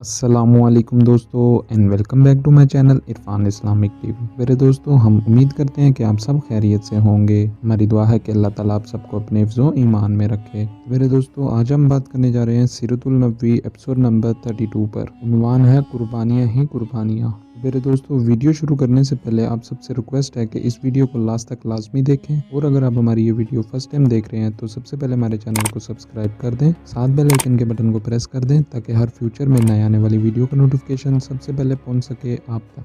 अस्सलामुअलैकुम दोस्तों and welcome back to my channel Irfan Islamic TV. मेरे दोस्तों, हम उम्मीद करते हैं कि आप सब खैरियत से होंगे। हमारी दुआ है कि अल्लाह ताला आप सबको अपने हिफ्ज़ो ईमान में रखे। मेरे दोस्तों, आज हम बात करने जा रहे हैं सीरत-उन-नबी एपिसोड नंबर 32 पर। उन्वान है कुर्बानियाँ ही कुर्बानियाँ। मेरे दोस्तों, वीडियो शुरू करने से पहले आप सबसे रिक्वेस्ट है कि इस वीडियो को लास्ट तक लाजमी देखें, और अगर आप हमारी ये वीडियो फर्स्ट टाइम देख रहे हैं तो सबसे पहले हमारे चैनल को सब्सक्राइब कर दें, साथ बेल आइकन के बटन को प्रेस कर दें ताकि हर फ्यूचर में नए आने वाली वीडियो का नोटिफिकेशन सबसे पहले पहुंच सके आप तक।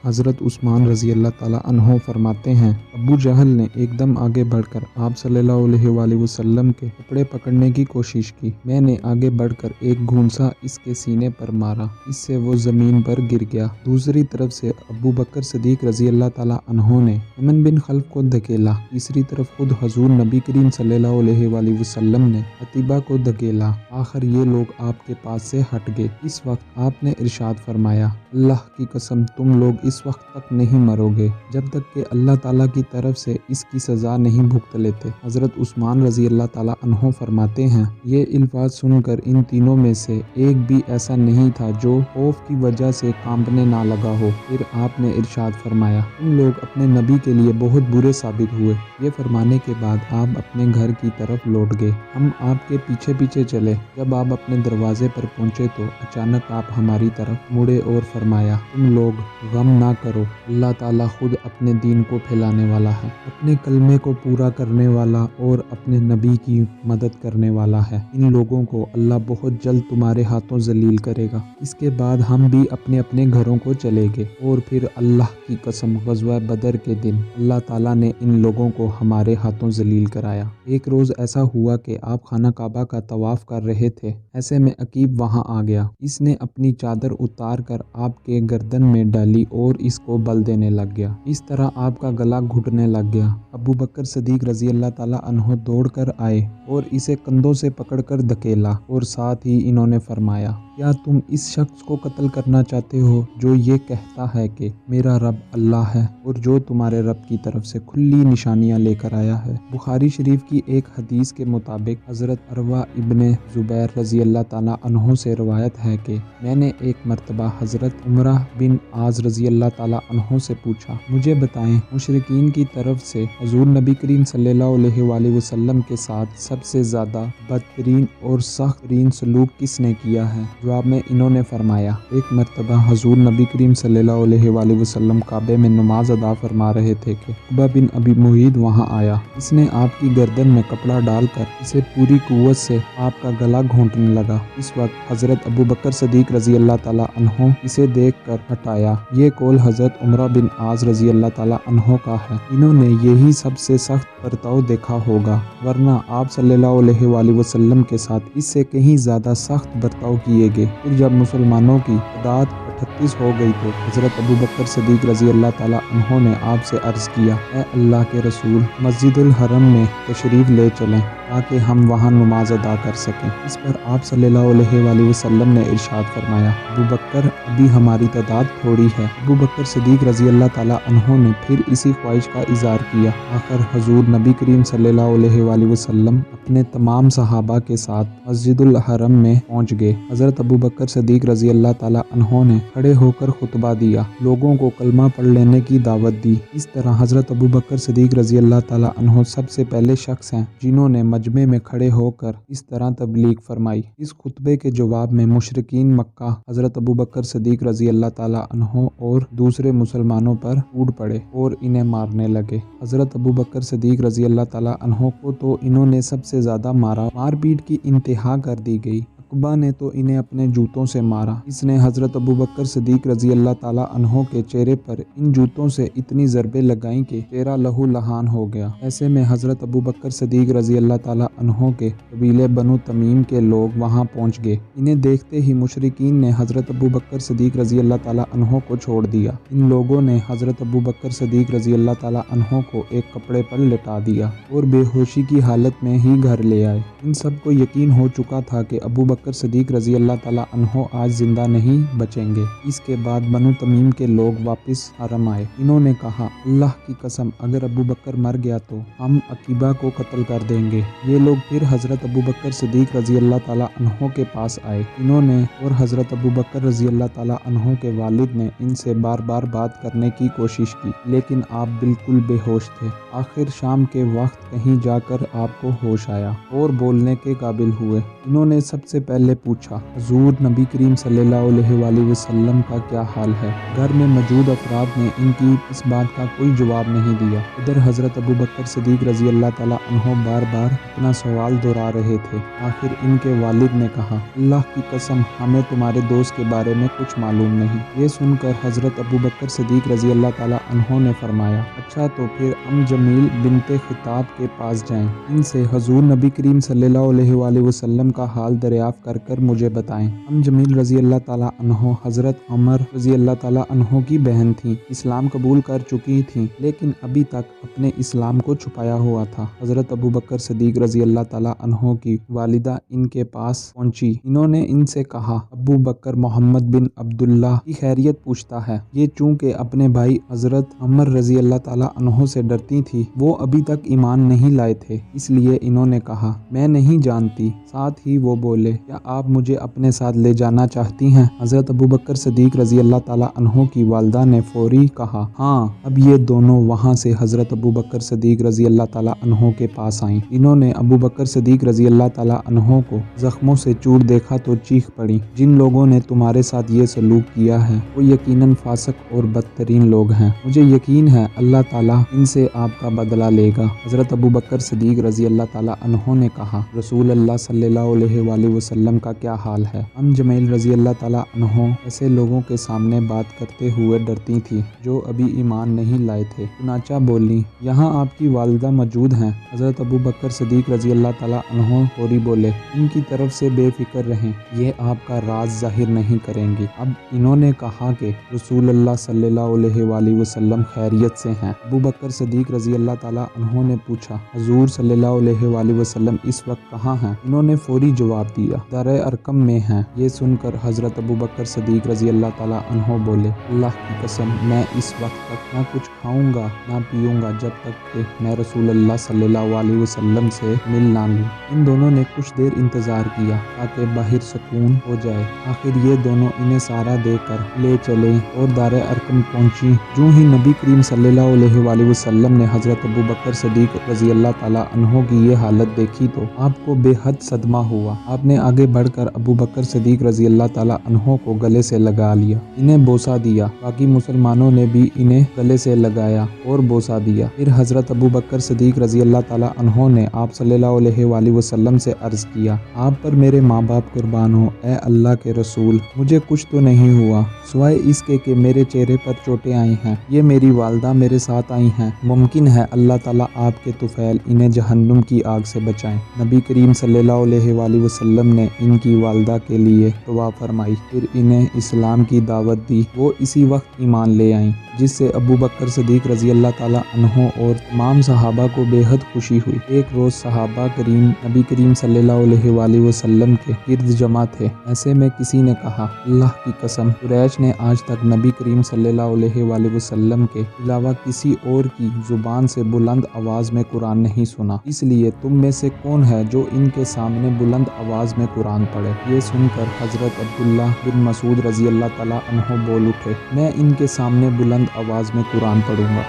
हज़रत उस्मान रज़ी अल्लाह ताला अन्हो फरमाते हैं, अबू जहल ने एकदम आगे बढ़कर आप सल्लल्लाहु अलैहि वसल्लम के कपड़े पकड़ने की कोशिश की। मैंने आगे बढ़कर एक घूंसा इसके सीने पर मारा, इससे वो ज़मीन पर गिर गया। दूसरी तरफ से अबू बकर सिद्दीक रज़ी अल्लाह ताला अन्हो ने उमय्या बिन खल्फ को धकेला। तीसरी तरफ खुद हुजूर नबी करीम सल्लल्लाहु अलैहि वसल्लम ने अतीबा को धकेला। आखिर ये लोग आपके पास से हट गए। इस वक्त आपने इरशाद फरमाया, अल्लाह की कसम तुम लोग इस वक्त तक नहीं मरोगे जब तक कि अल्लाह ताला की तरफ से इसकी सज़ा नहीं भुगत लेते। हज़रत उस्मान रज़ी अल्लाह ताला अन्हो फरमाते हैं, ये अल्फाज सुनकर इन तीनों में से एक भी ऐसा नहीं था जो खौफ की वजह से कांपने ना लगा हो। फिर आपने इरशाद फरमाया, तुम लोग अपने नबी के लिए बहुत बुरे साबित हुए। ये फरमाने के बाद आप अपने घर की तरफ लौट गए। हम आपके पीछे पीछे चले। जब आप अपने दरवाजे पर पहुँचे तो अचानक आप हमारी तरफ मुड़े और फरमाया, तुम लोग गम ना करो, अल्लाह ताला खुद अपने दीन को फैलाने वाला है, अपने कलमे को पूरा करने वाला और अपने नबी की मदद करने वाला है। इन लोगों को अल्लाह बहुत जल्द तुम्हारे हाथों जलील करेगा। इसके बाद हम भी अपने अपने घरों को चले गए। और फिर अल्लाह की कसम ग़ज़वा बदर के दिन अल्लाह ताला ने इन लोगों को हमारे हाथों जलील कराया। एक रोज़ ऐसा हुआ कि आप खाना काबा का तवाफ़ कर रहे थे। ऐसे में अकीब वहाँ आ गया। इसने अपनी चादर उतार कर आपके गर्दन में डाली और इसको बल देने लग गया। इस तरह आपका गला घुटने लग गया। अबू बकर सिद्दीक रज़ी अल्लाह ताला अन्हो दौड़ कर आए और इसे कंधों से पकड़कर धकेला, और साथ ही इन्होंने फरमाया, क्या तुम इस शख्स को कत्ल करना चाहते हो जो ये कहता है कि मेरा रब अल्लाह है और जो तुम्हारे रब की तरफ से खुली निशानियां लेकर आया है। बुखारी शरीफ की एक हदीस के मुताबिक हज़रत अरवा इब्ने ज़ुबैर रज़ी अल्लाह ताला अन्हो से रवायत है कि मैंने एक मरतबा हज़रत उमरा बिन आज रज़ी अल्लाह ताला अन्हो से पूछा, मुझे बताएं मुशरिकीन की तरफ से हुज़ूर नबी करीम सल्लल्लाहु अलैहि वसल्लम के साथ सबसे ज़्यादा बदतरीन और सख्त तरीन सलूक किसने किया है। जवाब में इन्होंने फरमाया, एक मरतबा हुज़ूर नबी करीम सल्लल्लाहु अलैहि वसल्लम काबे में नमाज अदा फरमा रहे थे कि उतबा बिन अबी मुअयत वहाँ आया। इसने आपकी गर्दन में कपड़ा डालकर इसे पूरी कुव्वत से आपका गला घोंटने लगा। इस वक्त हज़रत अबू बकर सिद्दीक रज़ी अल्लाह ताला अन्हो इसे देख कर हटाया। ये कौल हज़रत उमरा बिन आज रज़ी अल्लाह ताला अन्हो का है। इन्होंने यही सबसे सख्त बर्ताव देखा होगा, वरना आप सल्लल्लाहु अलैहि वसल्लम के साथ इससे कहीं ज़्यादा सख्त बर्ताव किए गए। फिर जब मुसलमानों की तादाद 38 हो गई तो हज़रत अबू बकर सिद्दीक रज़ी अल्लाह ताला अन्हो ने आपसे अर्ज़ किया, ए अल्लाह के रसूल, मस्जिदुल हरम में तशरीफ़ ले चलें ताकि हम वहाँ नमाज अदा कर सकें। इस पर आप सल्लल्लाहु अलैहि वसल्लम ने इरशाद फरमाया, अबू बकर, अभी हमारी तादाद थोड़ी है। अबू बकर सिद्दीक रज़ी अल्लाह ताला अन्हो ने फिर इसी ख्वाहिश का इज़हार किया। आखिर हुज़ूर नबी करीम सल्लल्लाहु अलैहि वसल्लम अपने तमाम सहाबा के साथ मस्जिदुल हरम में पहुँच गए। हज़रत अबू बकर सिद्दीक रज़ी अल्लाह ताला अन्हो ने खड़े होकर खुतबा दिया, लोगों को कलमा पढ़ लेने की दावत दी। इस तरह हज़रत अबू बकर सिद्दीक रज़ी अल्लाह ताला अन्हो सबसे पहले शख्स हैं जिन्होंने मजमे में खड़े होकर इस तरह तबलीग फरमाई। इस खुतबे के जवाब में मुशरिकीन मक्का हज़रत अबू बकर सिद्दीक रज़ी अल्लाह ताला अन्हो और दूसरे मुसलमानों पर टूट पड़े और इन्हें मारने लगे। हज़रत अबू बकर सिद्दीक रज़ी अल्लाह ताला अन्हो को तो इन्होंने सबसे ज़्यादा मारा। मारपीट की इंतहा कर दी गई। उतबा ने तो इन्हें अपने जूतों से मारा। इसने हज़रत अबू बकर सिद्दीक रज़ी अल्लाह ताला अन्हो के चेहरे पर इन जूतों से इतनी ज़रबे लगाई कि चेहरा लहू लहान हो गया। ऐसे में हज़रत अबू बकर सिद्दीक रज़ी अल्लाह ताला अन्हो के कबीले बनु तमीम के लोग वहाँ पहुँच गए। इन्हें देखते ही मुशरिकीन ने हज़रत अबू बकर सिद्दीक रज़ी अल्लाह ताला अन्हो को छोड़ दिया। इन लोगों ने हज़रत अबू बकर सिद्दीक रज़ी अल्लाह ताला अन्हो को एक कपड़े पर लिटा दिया और बेहोशी की हालत में ही घर ले आए। इन सब को यकीन हो चुका था कि अबू बकर सिद्दीक रजी अल्लाह ताला अन्हो आज जिंदा नहीं बचेंगे। इसके बाद बनु तमीम के लोग वापस हरम आए। इन्होंने कहा, अल्लाह की कसम अगर अबू बकर मर गया तो हम अकीबा को कत्ल कर देंगे। ये लोग फिर हजरत अबू बकर सिद्दीक रजी अल्लाह ताला अन्हो के पास आए। इन्होंने और हजरत अबू बकर रजी अल्लाह ताला अन्हो के वालिद ने इनसे बार बार बात करने की कोशिश की, लेकिन आप बिल्कुल बेहोश थे। आखिर शाम के वक्त कहीं जाकर आपको होश आया और बोलने के काबिल हुए। इन्होंने सबसे पहले पूछा, हुजूर नबी करीम सल्लल्लाहु अलैहि वसल्लम का क्या हाल है? घर में मौजूद अफराद ने इनकी इस बात का कोई जवाब नहीं दिया। इधर हजरत अबू बकर सिद्दीक रजी अल्लाह ताला अन्हो बार बार अपना सवाल दोहरा रहे थे। आखिर इनके वालिद ने कहा, अल्लाह की कसम हमें तुम्हारे दोस्त के बारे में कुछ मालूम नहीं। ये सुनकर हजरत अबू बकर सिद्दीक रजी अल्लाह ताला अन्हो ने फरमाया, अच्छा तो फिर हम जमील बिनते खिताब के पास जाएं। इनसे हुजूर नबी करीम सल्लल्लाहु अलैहि वसल्लम का हाल दरियाफ्त कर कर मुझे बताएं। हम जमील रजी अल्लाह ताला अन्हो हजरत उमर रजी अल्लाह ताला अन्हो की बहन थी। इस्लाम कबूल कर चुकी थी, लेकिन अभी तक अपने इस्लाम को छुपाया हुआ था। हजरत अबू बकर सिद्दीक रजी अल्लाह ताला अन्हो की वालिदा इनके पास पहुंची। इन्होंने इनसे कहा, अबू बकर मोहम्मद बिन अब्दुल्लाह की खैरियत पूछता है। ये चूँकि अपने भाई हजरत उमर रजी अल्लाह ताला अन्हो से डरती थी, वो अभी तक ईमान नहीं लाए थे, इसलिए इन्होंने कहा, मैं नहीं जानती। साथ ही वो बोले, क्या आप मुझे अपने साथ ले जाना चाहती हैं? हजरत अबू बकर सिद्दीक रजी अल्लाह ताला अन्हो की वालिदा ने फौरी कहा, हाँ। अब ये दोनों वहाँ से हजरत अबू बकर सिद्दीक रजी अल्लाह ताला अन्हो के पास आईं। इन्होंने अबू बकर सिद्दीक रजी अल्लाह ताला अन्हो को जख्मों से चूर देखा तो चीख पड़ी, जिन लोगों ने तुम्हारे साथ ये सलूक किया है वो यकीनन फासिक और बदतरीन लोग हैं। मुझे यकीन है अल्लाह ताला इनसे आपका बदला लेगा। हजरत अबू बकर सिद्दीक रजी अल्लाह ताला अन्हो ने कहा, रसूल अल्लाह सल्लल्लाहु अलैहि वसल्लम का क्या हाल है? हम जमील रजी अल्लाह ताला अन्हो ऐसे लोगों के सामने बात करते हुए डरती थी जो अभी ईमान नहीं लाए थे। चुनाचा बोली, यहाँ आपकी वालिदा मौजूद हैं। हजरत अबू बकर सिद्दीक रजी अल्लाह ताला अन्हो फौरी बोले, इनकी तरफ से बेफिक्र रहें, ये आपका राज जाहिर नहीं करेंगी। अब इन्होंने कहा कि रसूल अल्लाह सल्लल्लाहु अलैहि वसल्लम खैरियत से हैं। अबू बकर सिद्दीक रजी अल्लाह ताला अन्हो ने पूछा, हुजूर सल्लल्लाहु अलैहि वसल्लम इस वक्त कहाँ हैं? इन्होंने फौरी जवाब दिया, दारे अरकम में हैं। ये सुनकर हजरत अबू बकर सिद्दीक रजी अल्लाह ताला अन्हो बोले, अल्लाह की कसम मैं इस वक्त तक ना कुछ खाऊंगा ना पीऊंगा जब तक कि मैं रसूल अल्लाह सल्लल्लाहु अलैहि वसल्लम से मिल ना लूं। इन दोनों ने कुछ देर इंतजार किया ताकि बाहर सुकून हो जाए। आखिर ये दोनों इन्हें सहारा देकर ले चले और दारे अरकम पहुंची। जो ही नबी करीम सल्लल्लाहु अलैहि वसल्लम ने हजरत अबू बकर सिद्दीक रजी अल्लाह ताला अन्हो की ये हालत देखी तो आपको बेहद सदमा हुआ। आपने आगे बढ़कर अबू बकर सिद्दीक रजी अल्लाह ताला अन्हो को गले से लगा लिया, इन्हें बोसा दिया। बाकी मुसलमानों ने भी इन्हें गले से लगाया और बोसा दिया। फिर हजरत अबू बकर सिद्दीक रजी अल्लाह ताला अन्हो ने आप सल्लल्लाहु अलैहि वसल्लम से अर्ज किया, आप पर मेरे माँ बाप कुर्बान हो, ए अल्लाह के रसूल, मुझे कुछ तो नहीं हुआ सिवाय इसके कि मेरे चेहरे पर चोटें आई हैं। ये मेरी वालिदा मेरे साथ आई हैं। मुमकिन है अल्लाह ताला आपके तुफैल इन्हें जहन्नुम की आग से बचाएं। नबी करीम सल्लल्लाहु अलैहि वसल्लम ने इनकी वालिदा के लिए दुआ फरमाई, फिर इन्हें इस्लाम की दावत दी। वो इसी वक्त ईमान ले आईं, जिससे अबू बकर सिद्दीक रजी अल्लाह ताला अन्हो और तमाम सहाबा को बेहद खुशी हुई। एक रोज़ सहाबा करीम नबी करीम सल्लल्लाहु अलैहि वसल्लम के गिर्द जमा थे। ऐसे में किसी ने कहा, अल्लाह की कसम कुरैश ने आज तक नबी करीम सल्लल्लाहु अलैहि वसल्लम के अलावा किसी और की जुबान से बुलंद आवाज़ में कुरान नहीं सुना, इसलिए तुम में से कौन है जो इनके सामने बुलंद आवाज़ में कुरान पढ़े? ये सुनकर हजरत अब्दुल्ला बिन मसूद रजी अल्लाह ताला अन्हो बोल उठे, मैं इनके सामने बुलंद आवाज़ में कुरान पढ़ूंगा।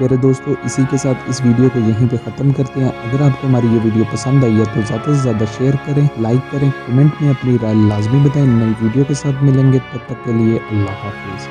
मेरे दोस्तों, इसी के साथ इस वीडियो को यहीं पे ख़त्म करते हैं। अगर आपको हमारी ये वीडियो पसंद आई है तो ज़्यादा से ज़्यादा शेयर करें, लाइक करें, कमेंट में अपनी राय लाजमी बताएं। नई वीडियो के साथ मिलेंगे, तब तक के लिए अल्लाह हाफिज़।